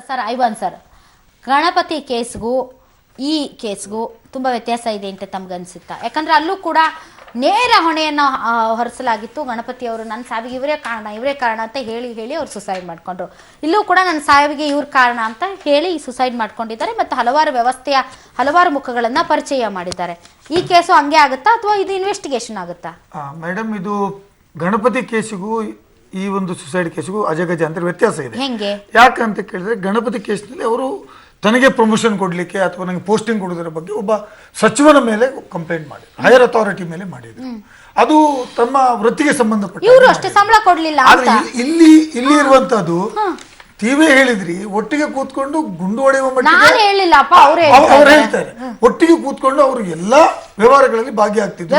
Sir Ivan sir, Ganapati ಕೇಸ್ಗೂ ಈ ಕೇಸ್ಗೂ ತುಂಬ ವ್ಯತ್ಯಾಸ ಇದೆ ಅಂತ ತಮಗನ್ಸುತ್ತಾ? ಯಾಕಂದರೆ ಅಲ್ಲೂ ಕೂಡ ನೇರ ಹೊಣೆಯನ್ನು ಹೊರಿಸಲಾಗಿತ್ತು. ಗಣಪತಿ ಅವರು ನನ್ನ ಸಾವಿಗೆ ಇವರೇ ಕಾರಣ ಅಂತ ಹೇಳಿ ಅವ್ರು ಸುಸೈಡ್ ಮಾಡಿಕೊಂಡ್ರು. ಇಲ್ಲೂ ಕೂಡ ನನ್ನ ಸಾವಿಗೆ ಇವ್ರ ಕಾರಣ ಅಂತ ಹೇಳಿ ಸುಸೈಡ್ ಮಾಡ್ಕೊಂಡಿದ್ದಾರೆ ಮತ್ತು ಹಲವಾರು ವ್ಯವಸ್ಥೆಯ ಹಲವಾರು ಮುಖಗಳನ್ನು ಪರಿಚಯ ಮಾಡಿದ್ದಾರೆ. ಈ ಕೇಸು ಹಂಗೆ ಆಗುತ್ತಾ ಅಥವಾ ಇದು ಇನ್ವೆಸ್ಟಿಗೇಷನ್ ಆಗುತ್ತಾ? ಮೇಡಮ್, ಇದು ಗಣಪತಿ ಕೇಸಿಗೂ ಈ ಒಂದು ಸುಸೈಡ್ ಕೇಸಿಗೂ ಅಜಗಜ ಅಂತ ವ್ಯತ್ಯಾಸ ಇದೆ. ಹೆಂಗೆ? ಯಾಕಂತ ಕೇಳಿದ್ರೆ ಗಣಪತಿ ಕೇಸ್ನಲ್ಲಿ ಅವರು ತನಗೆ ಪ್ರಮೋಷನ್ ಕೊಡಲಿಕ್ಕೆ ಅಥವಾ ನನಗೆ ಪೋಸ್ಟಿಂಗ್ ಕೊಡೋದ್ರ ಬಗ್ಗೆ ಒಬ್ಬ ಸಚಿವನ ಮೇಲೆ ಕಂಪ್ಲೇಂಟ್ ಮಾಡಿದ್ರು, ಹೈಯರ್ ಅಥಾರಿಟಿ ಮೇಲೆ ಮಾಡಿದ್ರು. ಅದು ತಮ್ಮ ವೃತ್ತಿಗೆ ಸಂಬಂಧಪಟ್ಟ. ಇವರು ಅಷ್ಟೇ ಸಂಬಳ ಕೊಡ್ಲಿಲ್ಲ. ಆದ್ರೆ ಇಲ್ಲಿ ಇರುವಂತದ್ದು ನೀವೇ ಹೇಳಿದ್ರಿ, ಒಟ್ಟಿಗೆ ಕೂತ್ಕೊಂಡು ಗುಂಡು ಹೊಡೆಯುವ ಮಟ್ಟಿಗೆ ಅವ್ರು ಹೇಳ್ತಾರೆ. ಒಟ್ಟಿಗೆ ಕೂತ್ಕೊಂಡು ಅವರು ಎಲ್ಲಾ ವ್ಯವಹಾರಗಳಲ್ಲಿ ಭಾಗಿಯಾಗ್ತಿದ್ರು.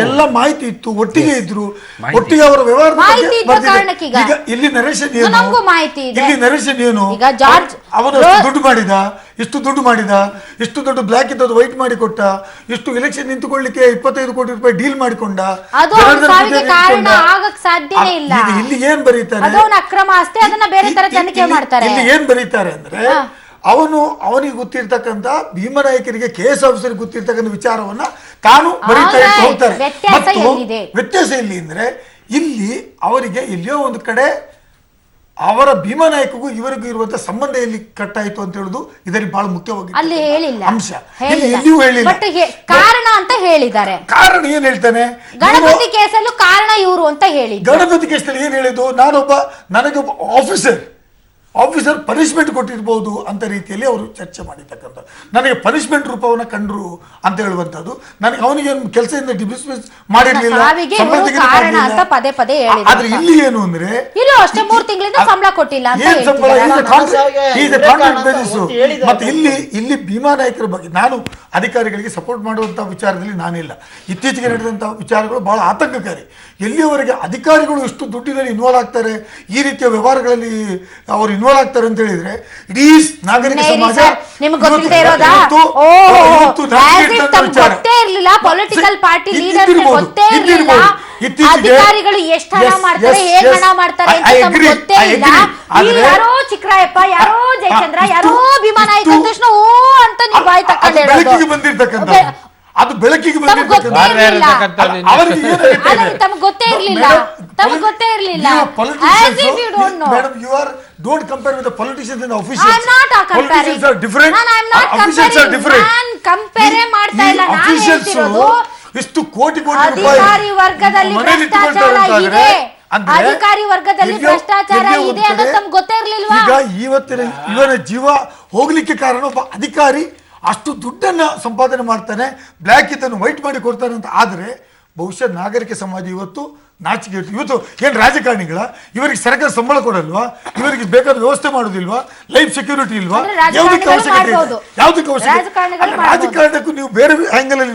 ಎಲ್ಲ ಮಾಹಿತಿ ಇತ್ತು, ಒಟ್ಟಿಗೆ ಇದ್ರು, ಒಟ್ಟಿಗೆ ಅವರ ವ್ಯವಹಾರ. ಈಗ ಇಲ್ಲಿ ನರೇಶನ್ ಏನು ಅವನು ದುಡ್ಡು ಮಾಡಿದ, ಇಷ್ಟು ದುಡ್ಡು ಬ್ಲಾಕ್ ಇದ್ದದ್ದು ವೈಟ್ ಮಾಡಿ ಕೊಟ್ಟ, ಇಷ್ಟು ಎಲೆಕ್ಷನ್ ನಿಂತುಕೊಳ್ಳಿಕ್ಕೆ 25 ಕೋಟಿ ರೂಪಾಯಿ ಡೀಲ್ ಮಾಡಿಕೊಂಡ. ಇಲ್ಲಿ ಏನ್ ಬರೀತಾರೆ, ಇಲ್ಲಿ ಏನ್ ಬರೀತಾರೆ ಅಂದ್ರೆ ಅವನಿಗೆ ಗೊತ್ತಿರ್ತಕ್ಕಂಥ ಭೀಮನಾಯಕರಿಗೆ KS ಆಫೀಸರ್ ಗೊತ್ತಿರ್ತಕ್ಕಂಥ ವಿಚಾರವನ್ನ ತಾನು ಬರೀತಾ ಹೋಗ್ತಾರೆ. ವ್ಯತ್ಯಾಸ ಎಲ್ಲಿ ಅಂದ್ರೆ ಇಲ್ಲಿ ಅವರಿಗೆ ಎಲ್ಲಿಯೋ ಒಂದು ಕಡೆ ಅವರ ಭೀಮನಾಯಕಗೂ ಇವರಿಗೂ ಇರುವಂತಹ ಸಂಬಂಧ ಎಲ್ಲಿ ಕಟ್ಟಾಯಿತು ಅಂತ ಹೇಳುದು ಇದರಲ್ಲಿ ಬಹಳ ಮುಖ್ಯವಾಗಿ ಅಂಶ. ಎಲ್ಲಿಯೂ ಹೇಳಿಲ್ಲ ಕಾರಣ ಅಂತ ಹೇಳಿದ್ದಾರೆ. ಕಾರಣ ಏನ್ ಹೇಳ್ತಾನೆ? ಗಣಪತಿ ಕೇಸಲ್ಲೂ ಕಾರಣ ಇವರು ಅಂತ ಹೇಳಿ. ಗಣಪತಿ ಕೇಸಲ್ಲಿ ಏನ್ ಹೇಳಿದ್ದು, ನನಗೊಬ್ಬ ಆಫೀಸರ್ ಪನಿಷ್ಮೆಂಟ್ ಕೊಟ್ಟಿರ್ಬೋದು ಅಂತ ರೀತಿಯಲ್ಲಿ ಅವರು ಚರ್ಚೆ ಮಾಡಿರ್ತಕ್ಕಂಥ, ನನಗೆ ಪನಿಷ್ಮೆಂಟ್ ರೂಪವನ್ನ ಕಂಡ್ರು ಅಂತ ಹೇಳುವಂತದ್ದು. ನನಗೆ ಅವನಿಗೆ ಕೆಲಸದಿಂದ ಡಿಸ್ಮಿಸ್ ಮಾಡಿರ್ಲಿಲ್ಲ, ಆದ್ರೆ ಇಲ್ಲಿ ಏನು ಅಂದ್ರೆ ಅಷ್ಟೇ 3 ತಿಂಗಳಿಂದ ಸಂಬಳ ಕೊಟ್ಟಿಲ್ಲ ಅಂತ ಮತ್ತೆ ಇಲ್ಲಿ ಭೀಮಾನಾಯಕರ ಬಗ್ಗೆ ನಾನು ಅಧಿಕಾರಿಗಳಿಗೆ ಸಪೋರ್ಟ್ ಮಾಡುವಂತಹ ವಿಚಾರದಲ್ಲಿ ನಾನಿಲ್ಲ. ಇತ್ತೀಚೆಗೆ ನಡೆದಂತಹ ವಿಚಾರಗಳು ಬಹಳ ಆತಂಕಕಾರಿ. ಎಲ್ಲಿಯವರೆಗೆ ಅಧಿಕಾರಿಗಳು ಎಷ್ಟು ದುಡ್ಡಿನಲ್ಲಿ ಇನ್ವಾಲ್ವ್ ಆಗ್ತಾರೆ, ಈ ರೀತಿಯ ವ್ಯವಹಾರಗಳಲ್ಲಿ ಅವರು ಇನ್ವಾಲ್ವ್ ಆಗ್ತಾರೆ ಅಂತ ಹೇಳಿದ್ರೆ ಇಡೀ ನಾಗರಿಕ ಸಮಾಜ ಅಧಿಕಾರಿಗಳು ಎಷ್ಟು ಹಣ ಮಾಡ್ತಾರೆ, ಹೇಗೆ ಹಣ ಮಾಡ್ತಾರೆ ಅಂತ ಗೊತ್ತೇ ಇಲ್ಲ. ಯಾರೋ ಚಿಕ್ಕರಾಯಪ್ಪ, ಯಾರೋ ಜಯಚಂದ್ರ, ಯಾರೋ ಭೀಮನಾಯಕ ತಕ್ಷಣ ಓ ಅಂತ ನೀವು ಬಾಯಿ ತಕೊಂಡು ಹೇಳೋದು ಬಂದಿರ್ತಕ್ಕಂಥ ಅದು ಬೆಳಕಿಗೆ ತಮಗೆ ಗೊತ್ತೇ ಇರಲಿಲ್ಲ. Madam, don't compare with the politicians and the officials. I'm not comparing. Politicians are different. I'm not officials are different. ನಾನು ಕಂಪೇರ್ ಮಾಡ್ತಾ ಇಲ್ಲ. ನಾನು ಹೇಳ್ತಿರೋದು ಇಷ್ಟು ಕೋಟಿ ರೂಪಾಯಿ ಅಧಿಕಾರಿ ವರ್ಗದಲ್ಲಿ ಭ್ರಷ್ಟಾಚಾರ ಇದೆ, ಅಧಿಕಾರಿ ವರ್ಗದಲ್ಲಿ ಭ್ರಷ್ಟಾಚಾರ ಇದೆ ಅನ್ನೋದು ತಮ್ಗೆ ಗೊತ್ತೇ ಇರ್ಲಿಲ್ವಾ? ಈಗ ಇವನ ಜೀವ ಹೋಗ್ಲಿಕ್ಕೆ ಕಾರಣ ಒಬ್ಬ ಅಧಿಕಾರಿ ಅಷ್ಟು ದುಡ್ಡನ್ನ ಸಂಪಾದನೆ ಮಾಡ್ತಾನೆ, ಬ್ಲ್ಯಾಕ್ ಇದನ್ನು ವೈಟ್ ಮಾಡಿ ಕೊಡ್ತಾನೆ ಅಂತ. ಆದ್ರೆ ಬಹುಶಃ ನಾಗರಿಕ ಸಮಾಜ ಇವತ್ತು ನಾಚಿಕೆ. ಇವತ್ತು ಏನ್ ರಾಜಕಾರಣಿಗಳ, ಇವರಿಗೆ ಸರ್ಕಾರ ಸಂಬಳ ಕೊಡಲ್ವಾ, ಇವರಿಗೆ ಬೇಕಾದ ವ್ಯವಸ್ಥೆ ಮಾಡೋದಿಲ್ವಾ, ಲೈಫ್ ಸೆಕ್ಯೂರಿಟಿ ಇಲ್ವಾ, ಯಾವುದಕ್ಕೆ ಅವಶ್ಯಕತೆ ಇದೆ? ಯಾವುದಕ್ಕೆ ಅವಶ್ಯಕತೆ? ರಾಜಕಾರಣಕ್ಕೂ ನೀವು ಬೇರೆ ಆಂಗಲ್ ಅಲ್ಲಿ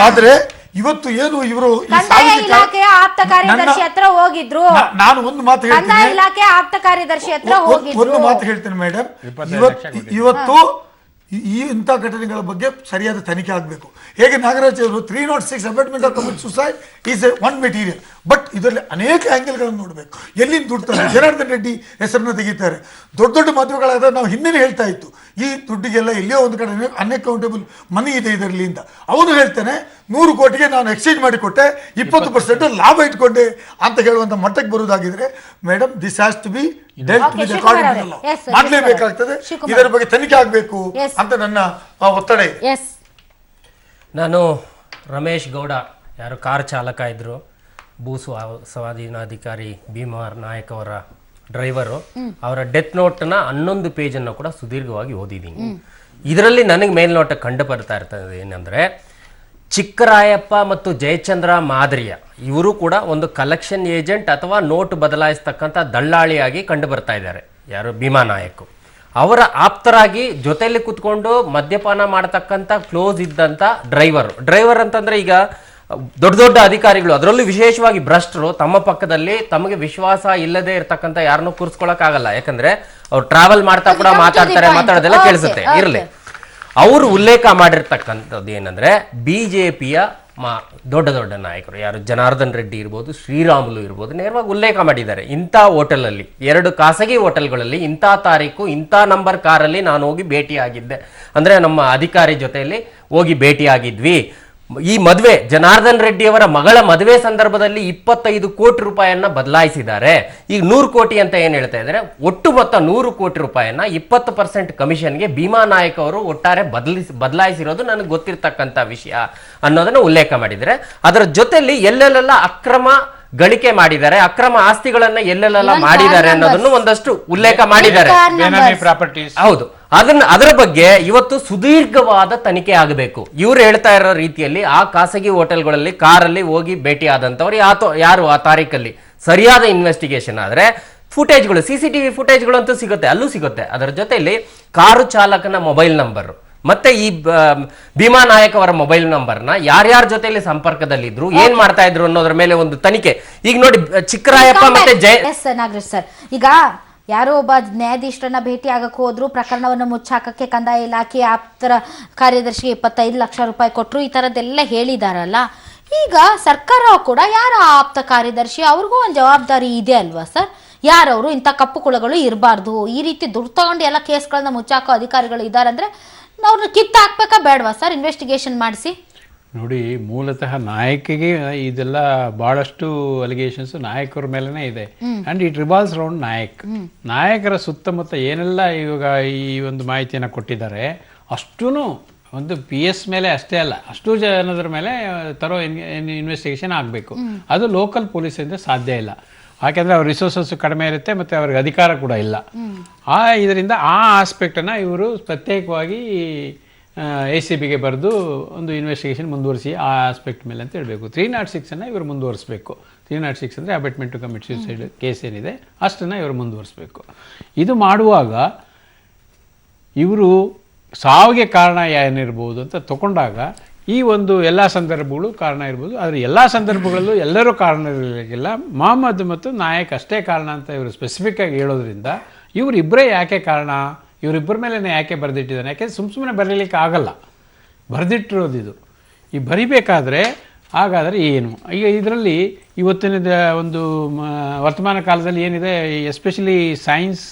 ಆದ್ರೆ ಇವತ್ತು ಏನು ಇವರು ಇಲಾಖೆಯ ಆಪ್ತ ಕಾರ್ಯದರ್ಶಿ ಹತ್ರ ಹೋಗಿದ್ರು. ನಾನು ಒಂದು ಮಾತು ಹೇಳ್ತೇನೆ, ಇಲಾಖೆ ಆಪ್ತ ಕಾರ್ಯದರ್ಶಿ ಹತ್ರ ಹೋಗಿದ್ರು. ಒಂದು ಮಾತು ಹೇಳ್ತೇನೆ ಮೇಡಮ್, ಇವತ್ತು ಇಂಥ ಘಟನೆಗಳ ಬಗ್ಗೆ ಸರಿಯಾದ ತನಿಖೆ ಆಗಬೇಕು. ಹೇಗೆ ನಾಗರಾಜ್ ಅವರು 306 abetment of commit suicide is one material, but ಇದರಲ್ಲಿ ಅನೇಕ ಆಂಗಲ್ಗಳನ್ನು ನೋಡಬೇಕು. ಎಲ್ಲಿಂದ ದುಡ್ತಾರೆ, ಜನಾರ್ದನ್ ರೆಡ್ಡಿ ಹೆಸರನ್ನ ತೆಗಿತಾರೆ. ದೊಡ್ಡ ಮದುವೆಗಳಾದ ನಾವು ಹಿಂದೆ ಹೇಳ್ತಾ ಇತ್ತು, ಈ ದುಡ್ಡಿಗೆಲ್ಲ ಎಲ್ಲಿಯೋ ಒಂದು ಕಡೆ ಅನ್ಅಕೌಂಟೇಬಲ್ ಮನಿ ಇದೆ ಇದರಲ್ಲಿ ಅಂತ. ಅವನು ಹೇಳ್ತಾನೆ 100 ಕೋಟಿಗೆ ನಾನು ಎಕ್ಸ್ಚೇಂಜ್ ಮಾಡಿಕೊಟ್ಟೆ, 20% ಲಾಭ ಇಟ್ಕೊಂಡೆ ಅಂತ ಹೇಳುವಂತ ಮಟ್ಟಕ್ಕೆ ಬರುವುದಾಗಿದ್ರೆ madam, this has to be ಮಾಡಲೇಬೇಕಾಗ್ತದೆ. ಇದರ ಬಗ್ಗೆ ತನಿಖೆ ಆಗಬೇಕು ಅಂತ ನನ್ನ ಒತ್ತಡ ಇದೆ. ನಾನು ರಮೇಶ್ ಗೌಡ, ಯಾರು ಕಾರ್ ಚಾಲಕ ಇದ್ರು, ಭೂ ಸ್ವಾಧೀನಾಧಿಕಾರಿ ಭೀಮರ್ ನಾಯಕ್ ಅವರ ಡ್ರೈವರು, ಅವರ ಡೆತ್ ನೋಟ್ನ 11 ಪೇಜನ್ನು ಕೂಡ ಸುದೀರ್ಘವಾಗಿ ಓದಿದ್ದೀನಿ. ಇದರಲ್ಲಿ ನನಗೆ ಮೇಲ್ನೋಟ ಕಂಡು ಬರ್ತಾ ಇರ್ತದೆ ಏನಂದ್ರೆ, ಚಿಕ್ಕರಾಯಪ್ಪ ಮತ್ತು ಜಯಚಂದ್ರ ಮಾದರಿಯ ಇವರು ಕೂಡ ಒಂದು ಕಲೆಕ್ಷನ್ ಏಜೆಂಟ್ ಅಥವಾ ನೋಟ್ ಬದಲಾಯಿಸ್ತಕ್ಕಂಥ ದಳ್ಳಾಳಿಯಾಗಿ ಕಂಡು ಬರ್ತಾ ಇದ್ದಾರೆ. ಯಾರು ಭೀಮಾನಾಯಕ್ ಅವರ ಆಪ್ತರಾಗಿ ಜೊತೆಯಲ್ಲಿ ಕುತ್ಕೊಂಡು ಮದ್ಯಪಾನ ಮಾಡತಕ್ಕಂಥ ಕ್ಲೋಸ್ ಇದ್ದಂಥ ಡ್ರೈವರ್ ಅಂತಂದ್ರೆ ಈಗ ದೊಡ್ಡ ಅಧಿಕಾರಿಗಳು, ಅದರಲ್ಲೂ ವಿಶೇಷವಾಗಿ ಭ್ರಷ್ಟರು, ತಮ್ಮ ಪಕ್ಕದಲ್ಲಿ ತಮಗೆ ವಿಶ್ವಾಸ ಇಲ್ಲದೆ ಇರ್ತಕ್ಕಂಥ ಯಾರನ್ನೂ ಕೂರಿಸ್ಕೊಳಕ್ಕಾಗಲ್ಲ. ಯಾಕಂದ್ರೆ ಅವ್ರು ಟ್ರಾವೆಲ್ ಮಾಡ್ತಾ ಕೂಡ ಮಾತಾಡೋದೆಲ್ಲ ಕೇಳಿಸುತ್ತೆ. ಇರಲಿ, ಅವರು ಉಲ್ಲೇಖ ಮಾಡಿರ್ತಕ್ಕಂಥದ್ದು ಏನಂದ್ರೆ, ಬಿಜೆಪಿಯ ದೊಡ್ಡ ದೊಡ್ಡ ನಾಯಕರು ಯಾರು ಜನಾರ್ದನ್ ರೆಡ್ಡಿ ಇರ್ಬೋದು, ಶ್ರೀರಾಮುಲು ಇರ್ಬೋದು, ನೇರವಾಗಿ ಉಲ್ಲೇಖ ಮಾಡಿದ್ದಾರೆ. ಇಂಥ ಹೋಟೆಲಲ್ಲಿ 2 ಖಾಸಗಿ ಹೋಟೆಲ್ಗಳಲ್ಲಿ ಇಂಥ ತಾರೀಕು ಇಂಥ ನಂಬರ್ ಕಾರಲ್ಲಿ ನಾನು ಹೋಗಿ ಭೇಟಿಯಾಗಿದ್ದೆ, ಅಂದರೆ ನಮ್ಮ ಅಧಿಕಾರಿ ಜೊತೆಯಲ್ಲಿ ಹೋಗಿ ಭೇಟಿಯಾಗಿದ್ವಿ. ಈ ಮದುವೆ ಜನಾರ್ದನ್ ರೆಡ್ಡಿ ಅವರ ಮಗಳ ಮದುವೆ ಸಂದರ್ಭದಲ್ಲಿ 25 ಕೋಟಿ ರೂಪಾಯಿಯನ್ನ ಬದಲಾಯಿಸಿದ್ದಾರೆ. ಈಗ 100 ಕೋಟಿ ಅಂತ ಏನ್ ಹೇಳ್ತಾ ಇದ್ದಾರೆ, ಒಟ್ಟು ಮೊತ್ತ 100 ಕೋಟಿ ರೂಪಾಯಿಯನ್ನ 20% ಕಮಿಷನ್ಗೆ ಭೀಮಾ ನಾಯಕ್ ಅವರು ಒಟ್ಟಾರೆ ಬದಲಾಯಿಸಿರೋದು ನನಗೆ ಗೊತ್ತಿರ್ತಕ್ಕಂಥ ವಿಷಯ ಅನ್ನೋದನ್ನ ಉಲ್ಲೇಖ ಮಾಡಿದರೆ, ಅದರ ಜೊತೆಲಿ ಎಲ್ಲೆಲ್ಲ ಅಕ್ರಮ ಗಳಿಕೆ ಮಾಡಿದ್ದಾರೆ, ಅಕ್ರಮ ಆಸ್ತಿಗಳನ್ನ ಎಲ್ಲೆಲ್ಲ ಮಾಡಿದ್ದಾರೆ ಅನ್ನೋದನ್ನು ಒಂದಷ್ಟು ಉಲ್ಲೇಖ ಮಾಡಿದ್ದಾರೆ. ಹೌದು, ಅದರ ಬಗ್ಗೆ ಇವತ್ತು ಸುದೀರ್ಘವಾದ ತನಿಖೆ ಆಗಬೇಕು. ಇವ್ರು ಹೇಳ್ತಾ ಇರೋ ರೀತಿಯಲ್ಲಿ ಆ ಖಾಸಗಿ ಹೋಟೆಲ್ಗಳಲ್ಲಿ ಕಾರಲ್ಲಿ ಹೋಗಿ ಭೇಟಿ ಆದಂತವ್ರು ಯಾರು ಆ ತಾರೀಕಲ್ಲಿ ಸರಿಯಾದ ಇನ್ವೆಸ್ಟಿಗೇಷನ್ ಆದ್ರೆ ಫುಟೇಜ್ಗಳು, CCTV ಫುಟೇಜ್ಗಳು ಅಂತೂ ಸಿಗುತ್ತೆ, ಅಲ್ಲೂ ಸಿಗುತ್ತೆ. ಅದರ ಜೊತೆಯಲ್ಲಿ ಕಾರು ಚಾಲಕನ ಮೊಬೈಲ್ ನಂಬರ್ ಮತ್ತೆ ಈ ಭೀಮಾ ನಾಯಕ್ ಅವರ ಮೊಬೈಲ್ ನಂಬರ್ನ ಯಾರ್ಯಾರ ಜೊತೆಯಲ್ಲಿ ಸಂಪರ್ಕದಲ್ಲಿದ್ರು, ಏನ್ ಮಾಡ್ತಾ ಇದ್ರು ಅನ್ನೋದ್ರ ಮೇಲೆ ಒಂದು ತನಿಖೆ. ಈಗ ನೋಡಿ ಚಿಕ್ಕರಾಯಪ್ಪ ಮತ್ತೆ ನಾಗರಾಜ್ ಸರ್, ಈಗ ಯಾರೋ ಒಬ್ಬ ನ್ಯಾಯಾಧೀಶರನ್ನ ಭೇಟಿ ಆಗಕ್ಕೆ ಹೋದ್ರು, ಪ್ರಕರಣವನ್ನು ಮುಚ್ಚಾಕಕ್ಕೆ ಕಂದಾಯ ಇಲಾಖೆ ಆಪ್ತರ ಕಾರ್ಯದರ್ಶಿಗೆ 25 ಲಕ್ಷ ರೂಪಾಯಿ ಕೊಟ್ಟರು, ಈ ಥರದ್ದೆಲ್ಲ ಹೇಳಿದಾರಲ್ಲ. ಈಗ ಸರ್ಕಾರ ಕೂಡ ಯಾರ ಆಪ್ತ ಕಾರ್ಯದರ್ಶಿ ಅವ್ರಿಗೂ ಒಂದು ಜವಾಬ್ದಾರಿ ಇದೆ ಅಲ್ವಾ ಸರ್? ಯಾರವರು ಇಂಥ ಕಪ್ಪು ಕುಳಗಳು ಇರಬಾರ್ದು, ಈ ರೀತಿ ದುಡ್ಡು ತಗೊಂಡು ಎಲ್ಲ ಕೇಸ್ಗಳನ್ನ ಮುಚ್ಚಾಕೋ ಅಧಿಕಾರಿಗಳು ಇದ್ದಾರೆ ಅಂದ್ರೆ ಅವ್ರನ್ನ ಕಿತ್ತು ಹಾಕ್ಬೇಕಾ ಬೇಡವಾ ಸರ್ ಇನ್ವೆಸ್ಟಿಗೇಷನ್ ಮಾಡಿಸಿ? ನೋಡಿ, ಮೂಲತಃ ನಾಯಕಿಗೆ ಇದೆಲ್ಲ ಬಹಳಷ್ಟು ಅಲಿಗೇಷನ್ಸ್ ನಾಯಕರ ಮೇಲೆನೇ ಇದೆ. ಅಂಡ್ ಇಟ್ ರಿವಾಲ್ವ್ಸ್ ರೌಂಡ್ ನಾಯಕರ ಸುತ್ತಮುತ್ತ ಏನೆಲ್ಲ ಇವಾಗ ಈ ಒಂದು ಮಾಹಿತಿಯನ್ನು ಕೊಟ್ಟಿದ್ದಾರೆ ಅಷ್ಟೂ ಒಂದು PS ಮೇಲೆ ಅಷ್ಟೇ ಅಲ್ಲ, ಅಷ್ಟು ಜನರ ಮೇಲೆ ತರೋ ಇನ್ವೆಸ್ಟಿಗೇಷನ್ ಆಗಬೇಕು. ಅದು ಲೋಕಲ್ ಪೊಲೀಸಿಂದ ಸಾಧ್ಯ ಇಲ್ಲ, ಯಾಕೆಂದರೆ ಅವ್ರ ರಿಸೋರ್ಸಸ್ ಕಡಿಮೆ ಇರುತ್ತೆ ಮತ್ತು ಅವ್ರಿಗೆ ಅಧಿಕಾರ ಕೂಡ ಇಲ್ಲ. ಇದರಿಂದ ಆ ಆಸ್ಪೆಕ್ಟನ್ನು ಇವರು ಪ್ರತ್ಯೇಕವಾಗಿ ACBಗೆ ಬರೆದು ಒಂದು ಇನ್ವೆಸ್ಟಿಗೇಷನ್ ಮುಂದುವರಿಸಿ ಆ ಆಸ್ಪೆಕ್ಟ್ ಮೇಲೆ ಅಂತ ಹೇಳಬೇಕು. 306 ಇವರು ಮುಂದುವರಿಸಬೇಕು. 306 ಅಂದರೆ abetment to commit suicide case ಏನಿದೆ ಅಷ್ಟನ್ನು ಇವರು ಮುಂದುವರಿಸಬೇಕು. ಇದು ಮಾಡುವಾಗ ಇವರು ಸಾವಿಗೆ ಕಾರಣ ಏನಿರ್ಬೋದು ಅಂತ ತಗೊಂಡಾಗ ಈ ಒಂದು ಎಲ್ಲ ಸಂದರ್ಭಗಳು ಕಾರಣ ಇರ್ಬೋದು, ಆದರೆ ಎಲ್ಲ ಸಂದರ್ಭಗಳಲ್ಲೂ ಎಲ್ಲರೂ ಕಾರಣ ಇರಲಿಕ್ಕಿಲ್ಲ. ಮೊಹಮ್ಮದ್ ಮತ್ತು ನಾಯಕ್ ಅಷ್ಟೇ ಕಾರಣ ಅಂತ ಇವರು ಸ್ಪೆಸಿಫಿಕ್ ಆಗಿ ಹೇಳೋದ್ರಿಂದ ಇವರಿಬ್ಬರೇ ಯಾಕೆ ಕಾರಣ, ಇವರಿಬ್ಬರ ಮೇಲೆ ಯಾಕೆ ಬರೆದಿಟ್ಟಿದ್ದಾನೆ? ಯಾಕೆ ಸುಮ್ಮನೆ ಬರೀಲಿಕ್ಕೆ ಆಗಲ್ಲ, ಬರೆದಿಟ್ಟಿರೋದು ಇದು. ಈ ಬರಿಬೇಕಾದ್ರೆ ಹಾಗಾದರೆ ಏನು? ಈಗ ಇದರಲ್ಲಿ ಇವತ್ತಿನ ಒಂದು ವರ್ತಮಾನ ಕಾಲದಲ್ಲಿ ಏನಿದೆ, ಎಸ್ಪೆಷಲಿ ಸೈನ್ಸ್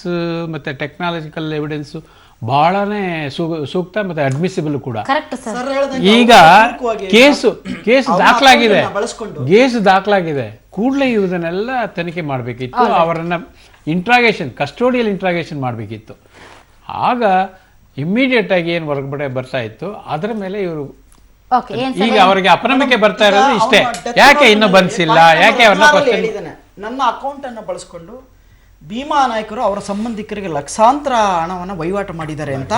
ಮತ್ತು ಟೆಕ್ನಾಲಜಿಕಲ್ ಎವಿಡೆನ್ಸು ಬಹಳನೇ ಸೂಕ್ತ ಮತ್ತು ಅಡ್ಮಿಸಿಬಲ್ ಕೂಡ. ಈಗ ಕೇಸು ದಾಖಲಾಗಿದೆ, ಕೂಡಲೇ ಇದನ್ನೆಲ್ಲ ತನಿಖೆ ಮಾಡಬೇಕಿತ್ತು. ಅವರನ್ನ ಕಸ್ಟೋಡಿಯಲ್ ಇಂಟ್ರಾಗೇಷನ್ ಮಾಡಬೇಕಿತ್ತು. ಆಗ ಇಮ್ಮಿಡಿಯೇಟ್ ಆಗಿ ಏನು ಹೊರಗಡೆ ಬರ್ತಾ ಇತ್ತು ಅದರ ಮೇಲೆ ಇವರು ಈಗ ಅವರಿಗೆ ಅಪನಂಬಿಕೆ ಬರ್ತಾ ಇರೋದು ಇಷ್ಟೇ. ಯಾಕೆ ಇನ್ನೂ ಬಂದಿಲ್ಲ, ಯಾಕೆ ಅವ್ರನ್ನ ನನ್ನ ಅಕೌಂಟ್ ಅನ್ನು ಬಳಸ್ಕೊಂಡು ಭೀಮಾ ನಾಯಕರು ಅವರ ಸಂಬಂಧಿಕರಿಗೆ ಲಕ್ಷಾಂತರ ಹಣವನ್ನು ವಹಿವಾಟು ಮಾಡಿದ್ದಾರೆ ಅಂತ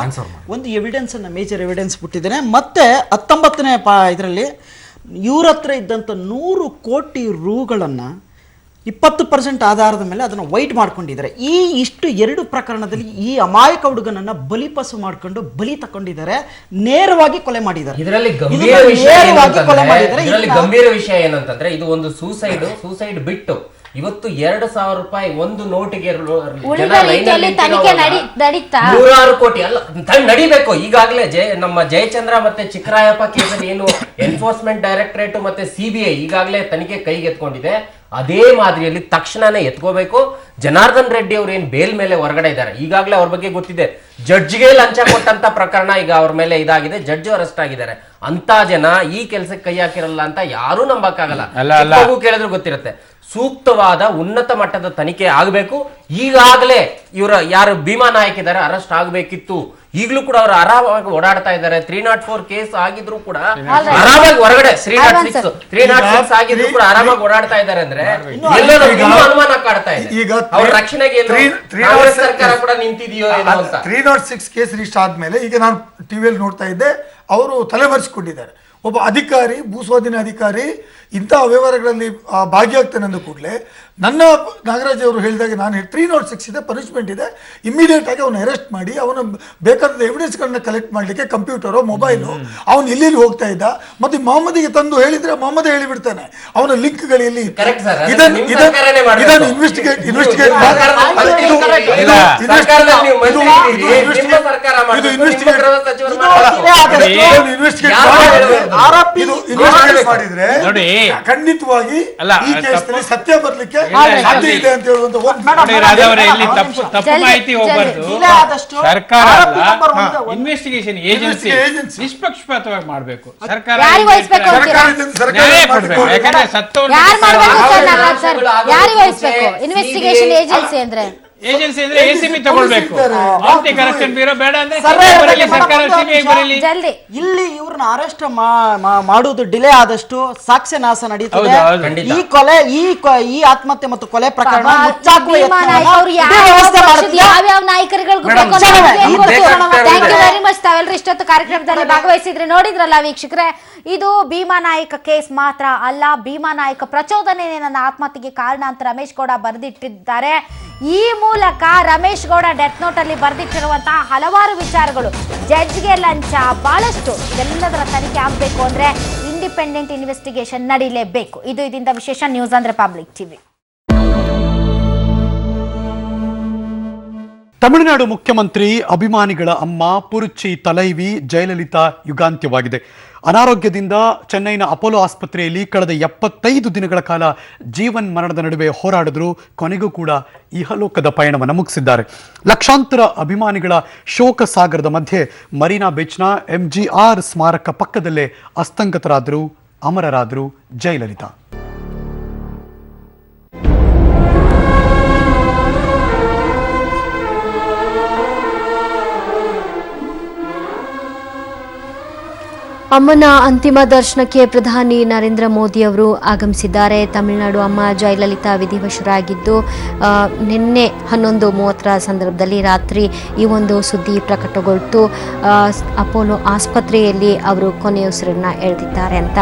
ಒಂದು ಎವಿಡೆನ್ಸ್ ಅನ್ನು ಮೇಜರ್ ಎವಿಡೆನ್ಸ್ ಬಿಟ್ಟಿದ್ದೇನೆ. ಮತ್ತೆ 19ನೇ ಇದರಲ್ಲಿ ಇವ್ರ ಹತ್ರ ಇದ್ದಂಥ 100 ಕೋಟಿ ರೂಗಳನ್ನು 20% ಆಧಾರದ ಮೇಲೆ ಅದನ್ನು ವೈಟ್ ಮಾಡ್ಕೊಂಡಿದ್ದಾರೆ. ಇಷ್ಟು 2 ಪ್ರಕರಣದಲ್ಲಿ ಈ ಅಮಾಯಕ ಹುಡುಗನನ್ನ ಬಲಿಪಸು ಮಾಡ್ಕೊಂಡು ಬಲಿ ತಕೊಂಡಿದ್ದಾರೆ, ನೇರವಾಗಿ ಕೊಲೆ ಮಾಡಿದ್ದಾರೆ. ಇದರಲ್ಲಿ ಗಂಭೀರ ವಿಷಯ ಏನಂತಂದ್ರೆ ಇದು ಒಂದು ಸೂಸೈಡ್ ಬಿಟ್ಟು ಇವತ್ತು 2,000 ರೂಪಾಯಿ ಒಂದು ನೋಟಿಗೆ 100 ಕೋಟಿ ಅಲ್ಲ ನಡಿಬೇಕು. ಈಗಾಗಲೇ ನಮ್ಮ ಜಯಚಂದ್ರ ಮತ್ತೆ ಚಿಕ್ಕರಾಯಪ್ಪ ಕೇಸಲ್ಲಿ ಏನು ಎನ್ಫೋರ್ಸ್ಮೆಂಟ್ ಡೈರೆಕ್ಟರೇಟ್ ಮತ್ತೆ CBI ಈಗಾಗಲೇ ತನಿಖೆ ಕೈಗೆತ್ಕೊಂಡಿದೆ. ಅದೇ ಮಾದರಿಯಲ್ಲಿ ತಕ್ಷಣನೇ ಎತ್ಕೋಬೇಕು. ಜನಾರ್ದನ್ ರೆಡ್ಡಿ ಅವ್ರು ಏನ್ ಬೇಲ್ ಮೇಲೆ ಹೊರಗಡೆ ಇದ್ದಾರೆ, ಈಗಾಗಲೇ ಅವ್ರ ಬಗ್ಗೆ ಗೊತ್ತಿದೆ. ಜಡ್ಜ್ಗೆ ಲಂಚ ಕೊಟ್ಟಂತ ಪ್ರಕರಣ ಈಗ ಅವ್ರ ಮೇಲೆ ಇದಾಗಿದೆ, ಜಡ್ಜ್ ಅರೆಸ್ಟ್ ಆಗಿದ್ದಾರೆ. ಅಂತ ಜನ ಈ ಕೆಲಸಕ್ಕೆ ಕೈ ಹಾಕಿರಲ್ಲ ಅಂತ ಯಾರೂ ನಂಬಕ್ಕಾಗಲ್ಲ. ಕೇಳಿದ್ರು ಗೊತ್ತಿರುತ್ತೆ. ಸೂಕ್ತವಾದ ಉನ್ನತ ಮಟ್ಟದ ತನಿಖೆ ಆಗಬೇಕು. ಈಗಾಗಲೇ ಇವರ ಯಾರು ಭೀಮಾ ನಾಯಕ್ ಇದ್ದಾರೆ ಅರೆಸ್ಟ್ ಆಗಬೇಕಿತ್ತು. ಈಗಲೂ ಕೂಡ ಅವರು ಆರಾಮಾಗಿ ಓಡಾಡ್ತಾ ಇದ್ದಾರೆ. 304 ಕೇಸ್ ಆಗಿದ್ರು ಕೂಡ ಆರಾಮಾಗಿ ಹೊರಗಡೆ 306 ಆಗಿದ್ರು ಕೂಡ ಆರಾಮಾಗಿ ಓಡಾಡ್ತಾ ಇದ್ದಾರೆ ಅಂದ್ರೆ ಅನುಮಾನ ಕಾಡ್ತಾ ಇದೆ. ಅವ್ರ ರಕ್ಷಣೆಗೆ ಸರ್ಕಾರ ಕೂಡ ನಿಂತಿದೆಯೋ ಏನೋ ಅಂತ. 306 ಕೇಸ್ ರಿಜಿಸ್ಟರ್ ಆದ್ಮೇಲೆ ಈಗ ನಾನು ಟಿವಿಯಲ್ಲಿ ನೋಡ್ತಾ ಇದ್ದೆ, ಅವರು ತಲೆಮರೆಸಿಕೊಂಡಿದ್ದಾರೆ. ಒಬ್ಬ ಅಧಿಕಾರಿ, ಭೂಸ್ವಾಧೀನ ಅಧಿಕಾರಿ ಇಂಥ ವ್ಯವಹಾರಗಳಲ್ಲಿ ಭಾಗಿಯಾಗ್ತಾನೆ ಅಂದ ಕೂಡಲೇ ನನ್ನ ನಾಗರಾಜ್ ಅವರು ಹೇಳಿದಾಗ ನಾನು 306 ಇದೆ, ಪನಿಷ್ಮೆಂಟ್ ಇದೆ, ಇಮಿಡಿಯೇಟ್ ಆಗಿ ಅವನು ಅರೆಸ್ಟ್ ಮಾಡಿ ಅವನ ಬೇಕಾದ ಎವಿಡೆನ್ಸ್ಗಳನ್ನ ಕಲೆಕ್ಟ್ ಮಾಡಲಿಕ್ಕೆ ಕಂಪ್ಯೂಟರು, ಮೊಬೈಲು, ಅವನು ಇಲ್ಲಿ ಹೋಗ್ತಾ ಇದ್ದ. ಮತ್ತೆ ಮೊಹಮ್ಮದಿಗೆ ತಂದು ಹೇಳಿದ್ರೆ ಮೊಹಮ್ಮದ್ ಹೇಳಿಬಿಡ್ತಾನೆ ಅವನ ಲಿಂಕ್ಗಳಲ್ಲಿ. ಇದನ್ನು ಇನ್ವೆಸ್ಟಿಗೇಟ್ ಆರೋಪಿ ಇದು investigate ಮಾಡಿದ್ರೆ ನೋಡಿ. ಖಂಡಿತವಾಗಿ ಅಲ್ಲ, ಈ ಕೇಸ್ನಲ್ಲಿ ಸತ್ಯ ಬರ್ಲಿಕ್ಕೆ ಇಲ್ಲ, ಸಾಧ್ಯ ಇದೆ ಅಂತ ಹೇಳುವಂತ ಒಂದು ನೋಡಿ ರಾಧವರೇ, ಇಲ್ಲಿ ತಪ್ಪು ಜಲ್ದಿ, ಮಾಹಿತಿ ಹೋಗ್ಬಾರ್ದು. ಜಿಲ್ಲೆ ಆದಷ್ಟು ಸರ್ಕಾರ ಆರೋಪಿ ನಂಬರ್ ಒಂದು ಇನ್ವೆಸ್ಟಿಗೇಷನ್ ಏಜೆನ್ಸಿ agency. ನಿಷ್ಪಕ್ಷಪಾತವಾಗಿ ಮಾಡಬೇಕು. ಸರ್ಕಾರ ಯಾರಿಗೆ ವಹಿಸ್ಬೇಕು ಅಂತೀರಾ? ನ್ಯಾಯ ಕೊಡ್ಬೇಕು. ಯಾಕಂದ್ರೆ ಸತ್ತವನ್ನ ಯಾರು ಮಾಡ್ಬೇಕು ಸರ್ ನಾಗರಾಜ್ ಸರ್? ಯಾರಿಗೆ ವಹಿಸ್ಬೇಕು ಇನ್ವೆಸ್ಟಿಗೇಷನ್ ಏಜೆನ್ಸಿ ಅಂದ್ರೆ? ಏಜೆನ್ಸಿ ಅಂದ್ರೆ ಎಸಿಬಿ ತಗೊಳ್ಬೇಕು. ಆಂಟಿ ಕರಪ್ಷನ್ ಬ್ಯೂರೋ ಬೇಡ ಅಂದ್ರೆ ಸರ್, CBI ಬರಲಿ, ಮೇಡಮ್, ಸರ್ಕಾರ ಒಂದು CBI ಬರಲಿ. ಜಲ್ದಿ ಇಲ್ಲಿ ಇವ್ರನ್ನ ಅರೆಸ್ಟ್ ಮಾಡುವುದು ಡಿಲೇ ಆದಷ್ಟು ಸಾಕ್ಷ್ಯ ನಾಶ ನಡೀತದೆ. ಹೌದು, ಹೌದು. ಖಂಡಿತ. ಈ ಕೊಲೆ ಈ ಆತ್ಮಹತ್ಯೆ ಮತ್ತು ಕೊಲೆ ಪ್ರಕರಣ ಪಾಪ, ಮುಚ್ಚಾಕುವ ಭೀಮಾ ಯತ್ನವನ್ನ ನಾಯ್ಕ ಅವ್ರು ಇಡೀ ವ್ಯವಸ್ಥೆ ಮಾಡ್ತಿಲ್ಲ. ಯಾವ್ಯಾವ ನಾಯಕರುಗಳಿಗೂ ಮೇಡಮ್, ಬೇಕು ಚೆನ್ನಾಗಿ ಥ್ಯಾಂಕ್ ಯು ವೆರಿ ಮಚ್. ತಾವೆಲ್ಲರೂ ಇಷ್ಟೊತ್ತು ಕಾರ್ಯಕ್ರಮದಲ್ಲಿ ಭಾಗವಹಿಸಿದ್ರೆ ನೋಡಿದ್ರಲ್ಲ ವೀಕ್ಷಕರೇ, ಇದು ಭೀಮಾ ನಾಯಕ ಕೇಸ್ ಮಾತ್ರ ಅಲ್ಲ, ಭೀಮಾ ನಾಯಕ ಪ್ರಚೋದನೆ ನನ್ನ ಆತ್ಮಹತ್ಯೆಗೆ ಕಾರಣ ಅಂತ ರಮೇಶ್ ಗೌಡ ಬರೆದಿಟ್ಟಿದ್ದಾರೆ. ಈ ಮೂಲಕ ರಮೇಶ್ ಗೌಡ ಡೆತ್ ನೋಟ್ ಅಲ್ಲಿ ಬರೆದಿಟ್ಟಿರುವಂತಹ ಹಲವಾರು ವಿಚಾರಗಳು, ಜಡ್ಜ್ಗೆ ಲಂಚ, ಬಹಳಷ್ಟು ಇದೆಲ್ಲದರ ತನಿಖೆ ಆಗಬೇಕು ಅಂದ್ರೆ ಇಂಡಿಪೆಂಡೆಂಟ್ ಇನ್ವೆಸ್ಟಿಗೇಷನ್ ನಡೀಲೇಬೇಕು. ಇದು ಇದರಿಂದ ವಿಶೇಷ ನ್ಯೂಸ್ ಅಂದ್ರೆ ಪಬ್ಲಿಕ್ ಟಿವಿ. ತಮಿಳುನಾಡು ಮುಖ್ಯಮಂತ್ರಿ ಅಭಿಮಾನಿಗಳ ಅಮ್ಮ ಪುರುಚಿ ತಲೈವಿ ಜಯಲಲಿತಾ ಯುಗಾಂತ್ಯವಾಗಿದೆ. ಅನಾರೋಗ್ಯದಿಂದ ಚೆನ್ನೈನ ಅಪೋಲೋ ಆಸ್ಪತ್ರೆಯಲ್ಲಿ ಕಳೆದ 75 ದಿನಗಳ ಕಾಲ ಜೀವನ್ ಮರಣದ ನಡುವೆ ಹೋರಾಡಿದ್ರು. ಕೊನೆಗೂ ಕೂಡ ಇಹಲೋಕದ ಪಯಣವನ್ನು ಮುಗಿಸಿದ್ದಾರೆ. ಲಕ್ಷಾಂತರ ಅಭಿಮಾನಿಗಳ ಶೋಕ ಸಾಗರದ ಮಧ್ಯೆ ಮರೀನಾ ಬೀಚ್ನ MGR ಸ್ಮಾರಕ ಪಕ್ಕದಲ್ಲೇ ಅಸ್ತಂಗತರಾದರು, ಅಮರರಾದರು ಜಯಲಲಿತಾ. ಅಮ್ಮನ ಅಂತಿಮ ದರ್ಶನಕ್ಕೆ ಪ್ರಧಾನಿ ನರೇಂದ್ರ ಮೋದಿ ಅವರು ಆಗಮಿಸಿದ್ದಾರೆ. ತಮಿಳುನಾಡು ಅಮ್ಮ ಜಯಲಲಿತಾ ವಿಧಿವಶರಾಗಿದ್ದು ನಿನ್ನೆ 11:30 ಸಂದರ್ಭದಲ್ಲಿ ರಾತ್ರಿ ಈ ಒಂದು ಸುದ್ದಿ ಪ್ರಕಟಗೊಳ್ತು. ಅಪೋಲೋ ಆಸ್ಪತ್ರೆಯಲ್ಲಿ ಅವರು ಕೊನೆಯುಸಿರನ್ನ ಎಳೆದಿದ್ದಾರೆ ಅಂತ